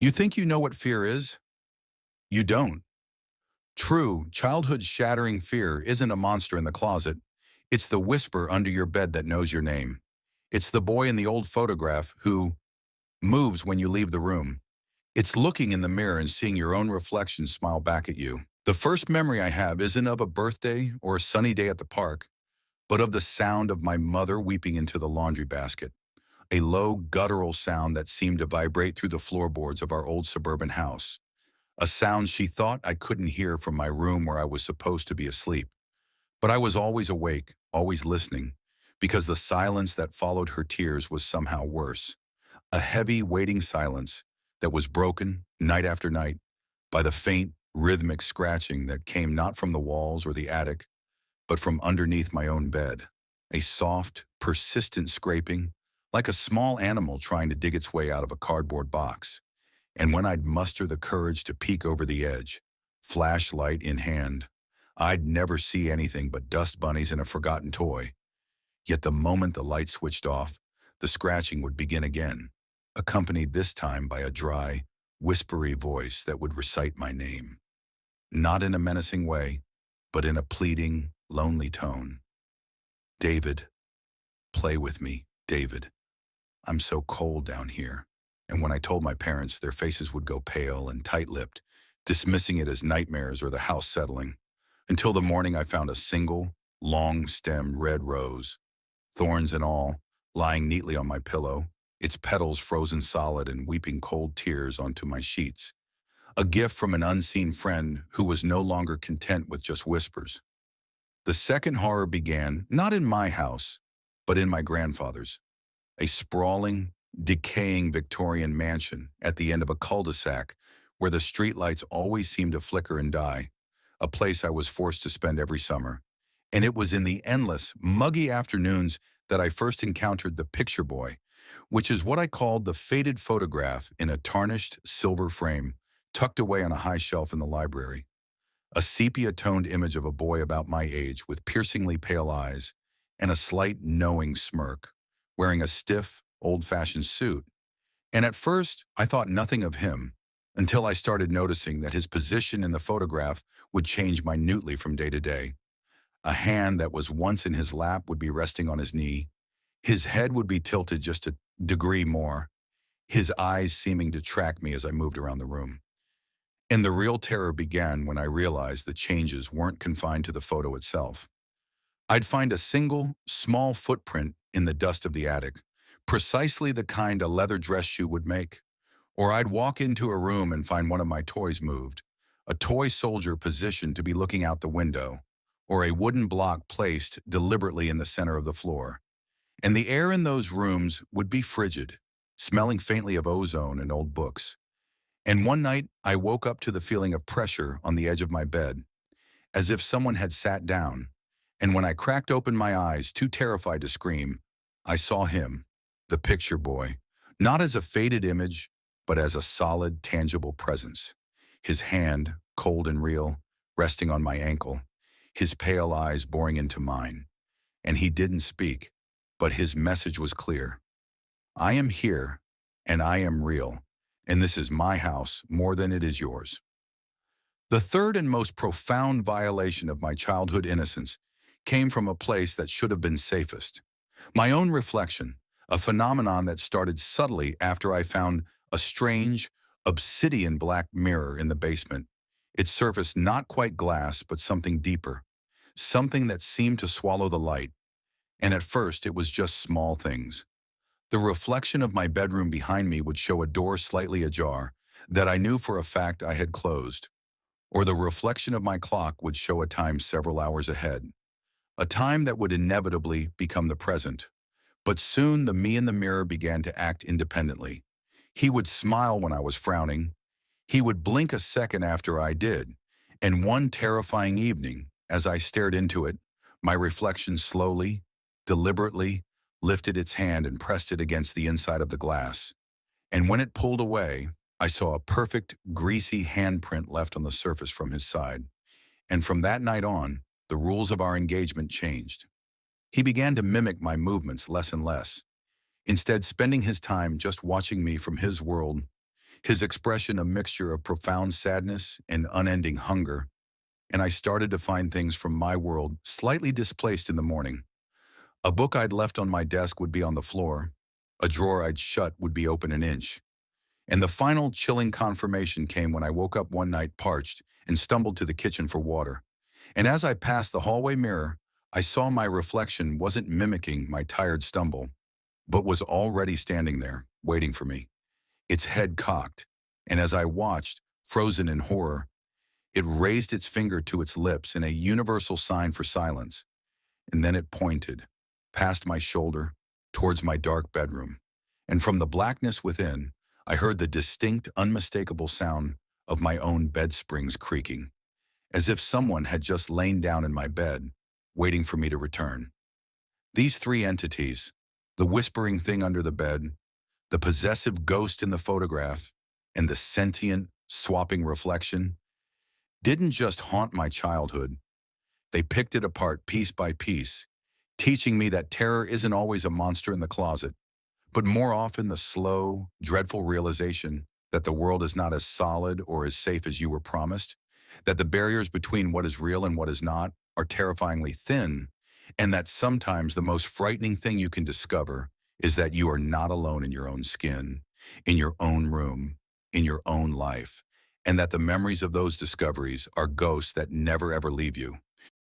You think you know what fear is? You don't. True, childhood shattering fear isn't a monster in the closet. It's the whisper under your bed that knows your name. It's the boy in the old photograph who moves when you leave the room. It's looking in the mirror and seeing your own reflection smile back at you. The first memory I have isn't of a birthday or a sunny day at the park, but of the sound of my mother weeping into the laundry basket. A low, guttural sound that seemed to vibrate through the floorboards of our old suburban house. A sound she thought I couldn't hear from my room where I was supposed to be asleep. But I was always awake, always listening, because the silence that followed her tears was somehow worse. A heavy, waiting silence that was broken, night after night, by the faint, rhythmic scratching that came not from the walls or the attic, but from underneath my own bed. A soft, persistent scraping, like a small animal trying to dig its way out of a cardboard box. And when I'd muster the courage to peek over the edge, flashlight in hand, I'd never see anything but dust bunnies and a forgotten toy. Yet the moment the light switched off, the scratching would begin again, accompanied this time by a dry, whispery voice that would recite my name. Not in a menacing way, but in a pleading, lonely tone. David, play with me, David. I'm so cold down here. And when I told my parents, their faces would go pale and tight-lipped, dismissing it as nightmares or the house settling, until the morning I found a single, long-stemmed red rose, thorns and all, lying neatly on my pillow, its petals frozen solid and weeping cold tears onto my sheets. A gift from an unseen friend who was no longer content with just whispers. The second horror began, not in my house, but in my grandfather's. A sprawling, decaying Victorian mansion at the end of a cul-de-sac where the streetlights always seemed to flicker and die, a place I was forced to spend every summer. And it was in the endless, muggy afternoons that I first encountered the picture boy, which is what I called the faded photograph in a tarnished silver frame tucked away on a high shelf in the library. A sepia-toned image of a boy about my age with piercingly pale eyes and a slight knowing smirk, wearing a stiff, old-fashioned suit. And at first, I thought nothing of him, until I started noticing that his position in the photograph would change minutely from day to day. A hand that was once in his lap would be resting on his knee. His head would be tilted just a degree more, his eyes seeming to track me as I moved around the room. And the real terror began when I realized the changes weren't confined to the photo itself. I'd find a single, small footprint in the dust of the attic, precisely the kind a leather dress shoe would make. Or I'd walk into a room and find one of my toys moved, a toy soldier positioned to be looking out the window, or a wooden block placed deliberately in the center of the floor. And the air in those rooms would be frigid, smelling faintly of ozone and old books. And one night, I woke up to the feeling of pressure on the edge of my bed, as if someone had sat down. And when I cracked open my eyes, too terrified to scream, I saw him, the picture boy, not as a faded image, but as a solid, tangible presence. His hand, cold and real, resting on my ankle, his pale eyes boring into mine. And he didn't speak, but his message was clear. I am here, and I am real, and this is my house more than it is yours. The third and most profound violation of my childhood innocence came from a place that should have been safest. My own reflection, a phenomenon that started subtly after I found a strange, obsidian black mirror in the basement. Its surface not quite glass, but something deeper, something that seemed to swallow the light. And at first, it was just small things. The reflection of my bedroom behind me would show a door slightly ajar that I knew for a fact I had closed, or the reflection of my clock would show a time several hours ahead, a time that would inevitably become the present. But soon the me in the mirror began to act independently. He would smile when I was frowning. He would blink a second after I did. And one terrifying evening, as I stared into it, my reflection slowly, deliberately, lifted its hand and pressed it against the inside of the glass. And when it pulled away, I saw a perfect, greasy handprint left on the surface from his side. And from that night on, the rules of our engagement changed. He began to mimic my movements less and less, instead spending his time just watching me from his world. his expression a mixture of profound sadness and unending hunger, and I started to find things from my world slightly displaced in the morning. A book I'd left on my desk would be on the floor, a drawer I'd shut would be open an inch, and the final chilling confirmation came when I woke up one night parched and stumbled to the kitchen for water. And as I passed the hallway mirror, I saw my reflection wasn't mimicking my tired stumble, but was already standing there, waiting for me, its head cocked. And as I watched, frozen in horror, it raised its finger to its lips in a universal sign for silence, and then it pointed, past my shoulder, towards my dark bedroom. And from the blackness within, I heard the distinct, unmistakable sound of my own bed springs creaking, as if someone had just lain down in my bed, waiting for me to return. These three entities, the whispering thing under the bed, the possessive ghost in the photograph, and the sentient, swapping reflection, didn't just haunt my childhood. They picked it apart piece by piece, teaching me that terror isn't always a monster in the closet, but more often the slow, dreadful realization that the world is not as solid or as safe as you were promised, that the barriers between what is real and what is not are terrifyingly thin, and that sometimes the most frightening thing you can discover is that you are not alone in your own skin, in your own room, in your own life, and that the memories of those discoveries are ghosts that never ever leave you.